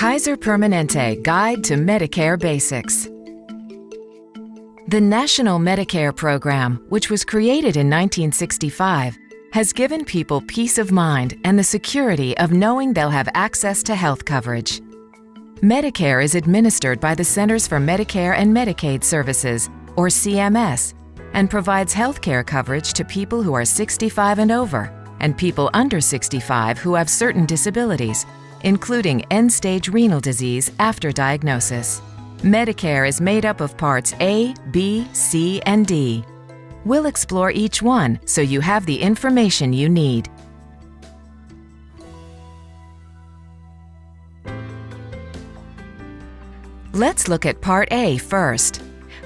Kaiser Permanente Guide to Medicare Basics. The National Medicare Program, which was created in 1965, has given people peace of mind and the security of knowing they'll have access to health coverage. Medicare is administered by the Centers for Medicare and Medicaid Services, or CMS, and provides health care coverage to people who are 65 and over and people under 65 who have certain disabilities, including end-stage renal disease after diagnosis. Medicare is made up of Parts A, B, C, and D. We'll explore each one so you have the information you need. Let's look at Part A first.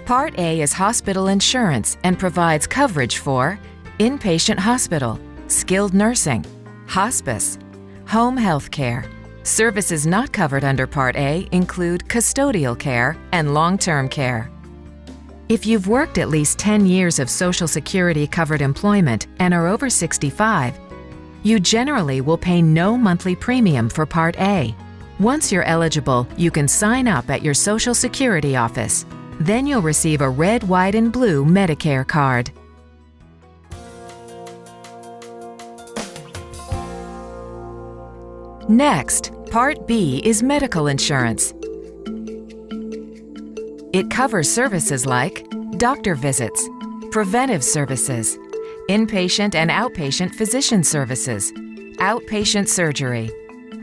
Part A is hospital insurance and provides coverage for inpatient hospital, skilled nursing, hospice, home health care. Services not covered under Part A include custodial care and long-term care. If you've worked at least 10 years of Social Security-covered employment and are over 65, you generally will pay no monthly premium for Part A. Once you're eligible, you can sign up at your Social Security office. Then you'll receive a red, white, and blue Medicare card. Next, Part B is medical insurance. It covers services like doctor visits, preventive services, inpatient and outpatient physician services, outpatient surgery,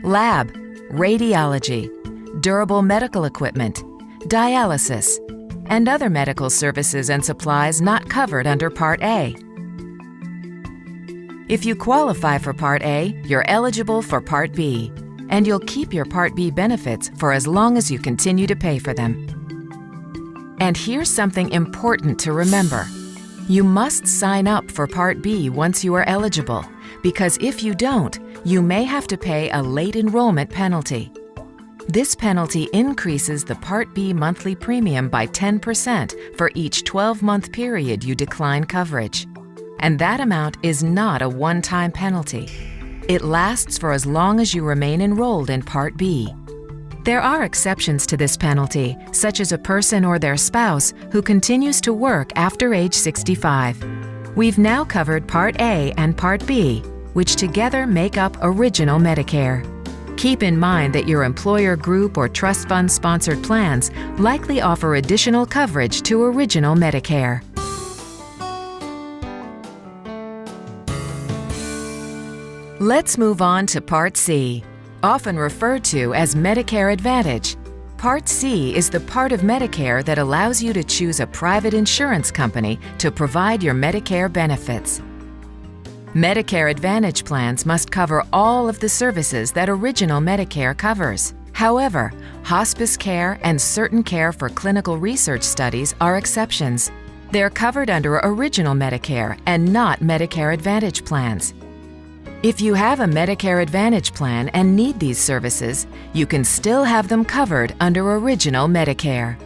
lab, radiology, durable medical equipment, dialysis, and other medical services and supplies not covered under Part A. If you qualify for Part A, you're eligible for Part B, and you'll keep your Part B benefits for as long as you continue to pay for them. And here's something important to remember. You must sign up for Part B once you are eligible, because if you don't, you may have to pay a late enrollment penalty. This penalty increases the Part B monthly premium by 10% for each 12-month period you decline coverage. And that amount is not a one-time penalty. It lasts for as long as you remain enrolled in Part B. There are exceptions to this penalty, such as a person or their spouse who continues to work after age 65. We've now covered Part A and Part B, which together make up Original Medicare. Keep in mind that your employer group or trust fund sponsored plans likely offer additional coverage to Original Medicare. Let's move on to Part C, often referred to as Medicare Advantage. Part C is the part of Medicare that allows you to choose a private insurance company to provide your Medicare benefits. Medicare Advantage plans must cover all of the services that Original Medicare covers. However, hospice care and certain care for clinical research studies are exceptions. They're covered under Original Medicare and not Medicare Advantage plans. If you have a Medicare Advantage plan and need these services, you can still have them covered under Original Medicare.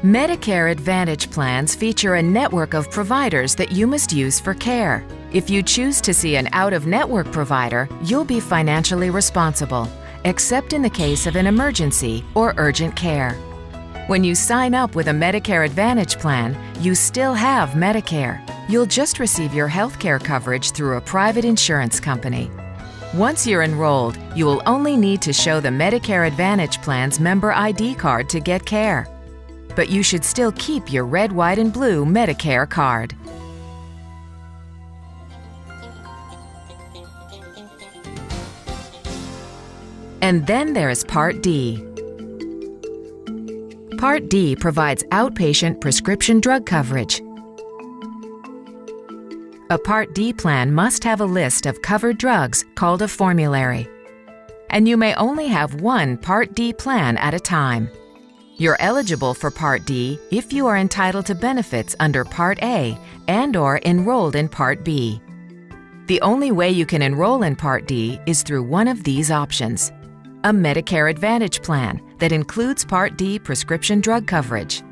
Medicare Advantage plans feature a network of providers that you must use for care. If you choose to see an out-of-network provider, you'll be financially responsible, except in the case of an emergency or urgent care. When you sign up with a Medicare Advantage plan, you still have Medicare. You'll just receive your health care coverage through a private insurance company. Once you're enrolled, you will only need to show the Medicare Advantage plan's member ID card to get care. But you should still keep your red, white, and blue Medicare card. And then there's Part D. Part D provides outpatient prescription drug coverage. A Part D plan must have a list of covered drugs called a formulary. And you may only have one Part D plan at a time. You're eligible for Part D if you are entitled to benefits under Part A and/or enrolled in Part B. The only way you can enroll in Part D is through one of these options: a Medicare Advantage plan that includes Part D prescription drug coverage,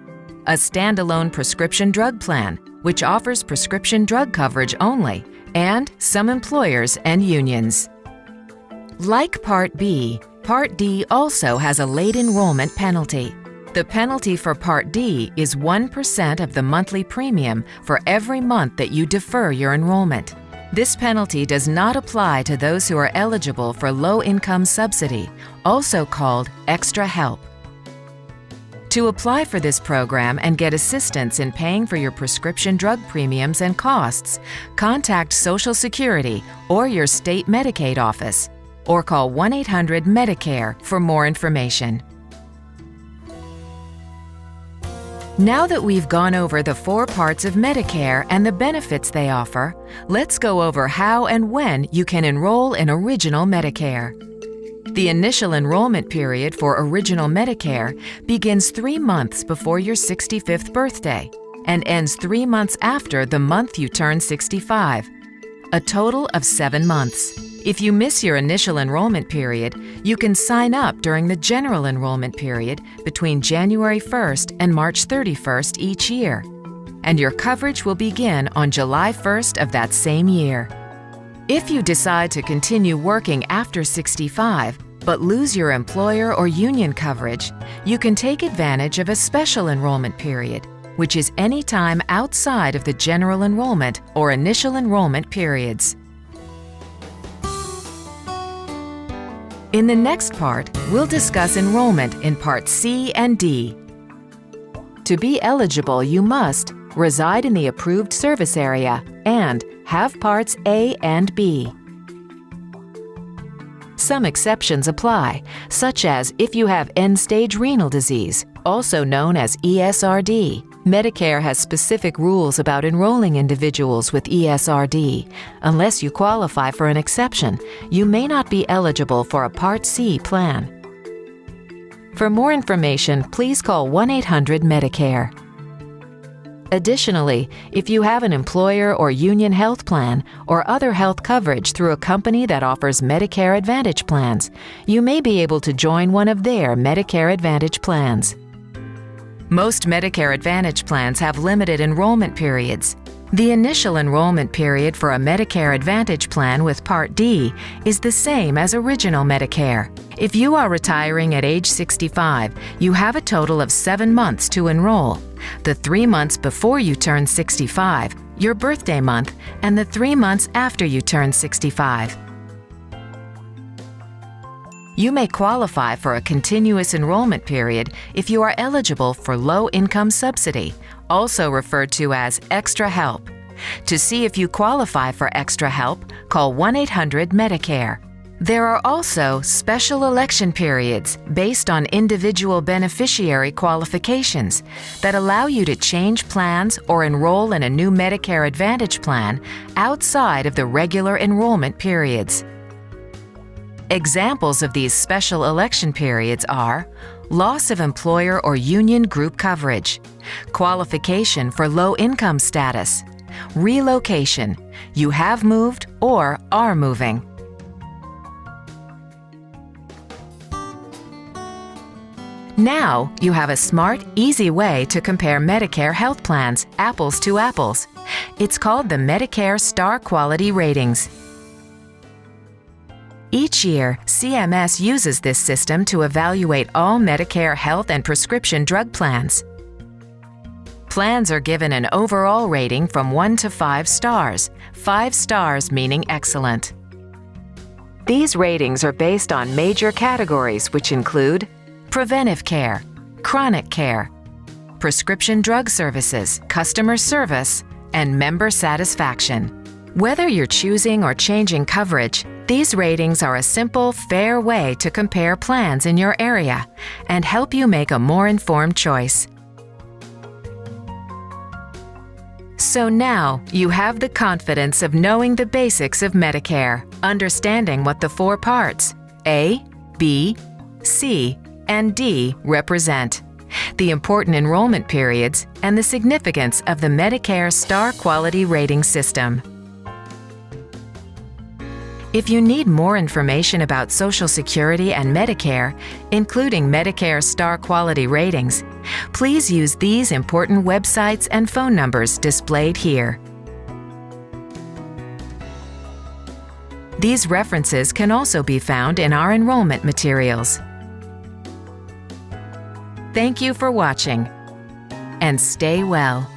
a standalone prescription drug plan, which offers prescription drug coverage only, and some employers and unions. Like Part B, Part D also has a late enrollment penalty. The penalty for Part D is 1% of the monthly premium for every month that you defer your enrollment. This penalty does not apply to those who are eligible for low-income subsidy, also called extra help. To apply for this program and get assistance in paying for your prescription drug premiums and costs, contact Social Security or your state Medicaid office, or call 1-800-MEDICARE for more information. Now that we've gone over the 4 parts of Medicare and the benefits they offer, let's go over how and when you can enroll in Original Medicare. The initial enrollment period for Original Medicare begins 3 months before your 65th birthday and ends 3 months after the month you turn 65, a total of 7 months. If you miss your initial enrollment period, you can sign up during the general enrollment period between January 1st and March 31st each year, and your coverage will begin on July 1st of that same year. If you decide to continue working after 65 but lose your employer or union coverage, you can take advantage of a special enrollment period, which is any time outside of the general enrollment or initial enrollment periods. In the next part, we'll discuss enrollment in Part C and D. To be eligible, you must reside in the approved service area and have Parts A and B. Some exceptions apply, such as if you have end-stage renal disease, also known as ESRD. Medicare has specific rules about enrolling individuals with ESRD. Unless you qualify for an exception, you may not be eligible for a Part C plan. For more information, please call 1-800-MEDICARE. Additionally, if you have an employer or union health plan or other health coverage through a company that offers Medicare Advantage plans, you may be able to join one of their Medicare Advantage plans. Most Medicare Advantage plans have limited enrollment periods. The initial enrollment period for a Medicare Advantage plan with Part D is the same as Original Medicare. If you are retiring at age 65, you have a total of 7 months to enroll. The 3 months before you turn 65, your birthday month, and the 3 months after you turn 65. You may qualify for a continuous enrollment period if you are eligible for low-income subsidy, also referred to as extra help. To see if you qualify for extra help, call 1-800-MEDICARE. There are also special election periods based on individual beneficiary qualifications that allow you to change plans or enroll in a new Medicare Advantage plan outside of the regular enrollment periods. Examples of these special election periods are loss of employer or union group coverage, qualification for low-income status, relocation, you have moved or are moving. Now you have a smart, easy way to compare Medicare health plans apples to apples. It's called the Medicare Star Quality Ratings. Each year, CMS uses this system to evaluate all Medicare health and prescription drug plans. Plans are given an overall rating from 1 to 5 stars, 5 stars meaning excellent. These ratings are based on major categories which include preventive care, chronic care, prescription drug services, customer service, and member satisfaction. Whether you're choosing or changing coverage, these ratings are a simple, fair way to compare plans in your area and help you make a more informed choice. So now you have the confidence of knowing the basics of Medicare, understanding what the 4 parts A, B, C, and D represent, the important enrollment periods, and the significance of the Medicare Star Quality Rating System. If you need more information about Social Security and Medicare, including Medicare Star Quality Ratings, please use these important websites and phone numbers displayed here. These references can also be found in our enrollment materials. Thank you for watching, and stay well.